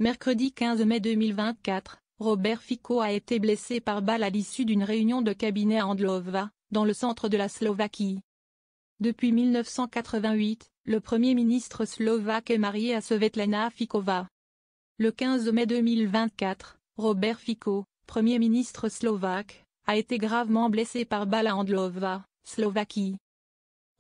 Mercredi 15 mai 2024, Robert Fico a été blessé par balle à l'issue d'une réunion de cabinet à Andlova, dans le centre de la Slovaquie. Depuis 1988, le Premier ministre slovaque est marié à Svetlana Ficová. Le 15 mai 2024, Robert Fico, Premier ministre slovaque, a été gravement blessé par balle à Andlova, Slovaquie.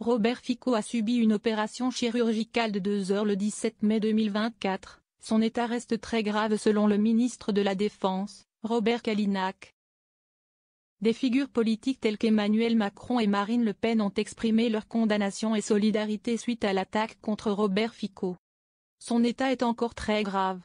Robert Fico a subi une opération chirurgicale de 2 heures le 17 mai 2024. Son état reste très grave selon le ministre de la Défense, Robert Kaliňák. Des figures politiques telles qu'Emmanuel Macron et Marine Le Pen ont exprimé leur condamnation et solidarité suite à l'attaque contre Robert Fico. Son état est encore très grave.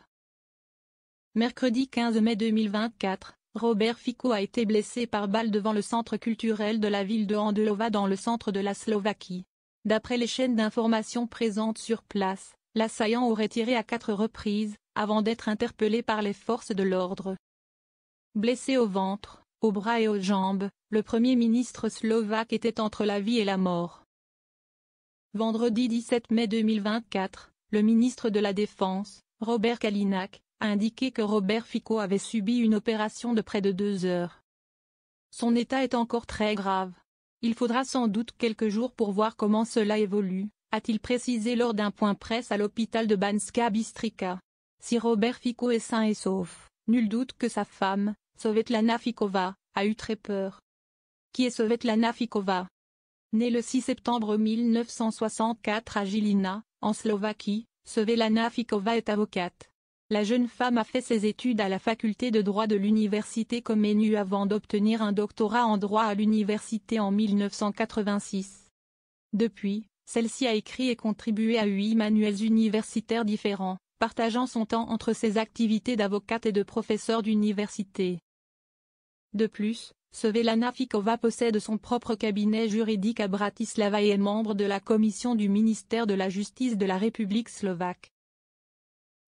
Mercredi 15 mai 2024, Robert Fico a été blessé par balle devant le centre culturel de la ville de Andlova dans le centre de la Slovaquie. D'après les chaînes d'information présentes sur place, l'assaillant aurait tiré à 4 reprises, avant d'être interpellé par les forces de l'ordre. Blessé au ventre, aux bras et aux jambes, le Premier ministre slovaque était entre la vie et la mort. Vendredi 17 mai 2024, le ministre de la Défense, Robert Kaliňák, a indiqué que Robert Fico avait subi une opération de près de 2 heures. Son état est encore très grave. Il faudra sans doute quelques jours pour voir comment cela évolue, a-t-il précisé lors d'un point presse à l'hôpital de Banská Bystrica. Si Robert Fico est sain et sauf, nul doute que sa femme, Svetlana Ficová, a eu très peur. Qui est Svetlana Ficová? Née le 6 septembre 1964 à Žilina, en Slovaquie, Svetlana Ficová est avocate. La jeune femme a fait ses études à la faculté de droit de l'université Comenius avant d'obtenir un doctorat en droit à l'université en 1986. Depuis, celle-ci a écrit et contribué à 8 manuels universitaires différents, partageant son temps entre ses activités d'avocate et de professeure d'université. De plus, Svetlana Ficová possède son propre cabinet juridique à Bratislava et est membre de la commission du ministère de la Justice de la République slovaque.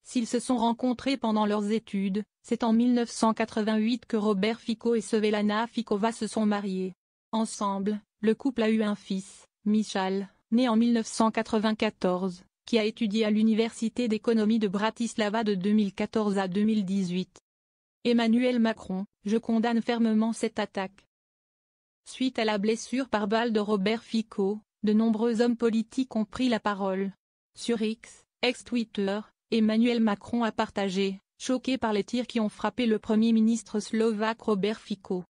S'ils se sont rencontrés pendant leurs études, c'est en 1988 que Robert Fico et Svetlana Ficová se sont mariés. Ensemble, le couple a eu un fils, Michal, né en 1994, qui a étudié à l'Université d'économie de Bratislava de 2014 à 2018. Emmanuel Macron, je condamne fermement cette attaque. Suite à la blessure par balle de Robert Fico, de nombreux hommes politiques ont pris la parole. Sur X, ex-Twitter, Emmanuel Macron a partagé, choqué par les tirs qui ont frappé le Premier ministre slovaque Robert Fico.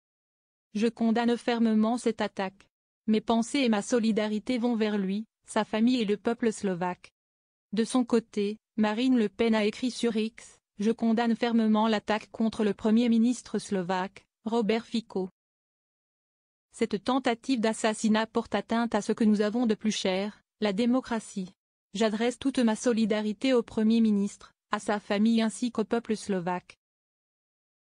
Je condamne fermement cette attaque. Mes pensées et ma solidarité vont vers lui, sa famille et le peuple slovaque. De son côté, Marine Le Pen a écrit sur X, je condamne fermement l'attaque contre le Premier ministre slovaque, Robert Fico. Cette tentative d'assassinat porte atteinte à ce que nous avons de plus cher, la démocratie. J'adresse toute ma solidarité au Premier ministre, à sa famille ainsi qu'au peuple slovaque.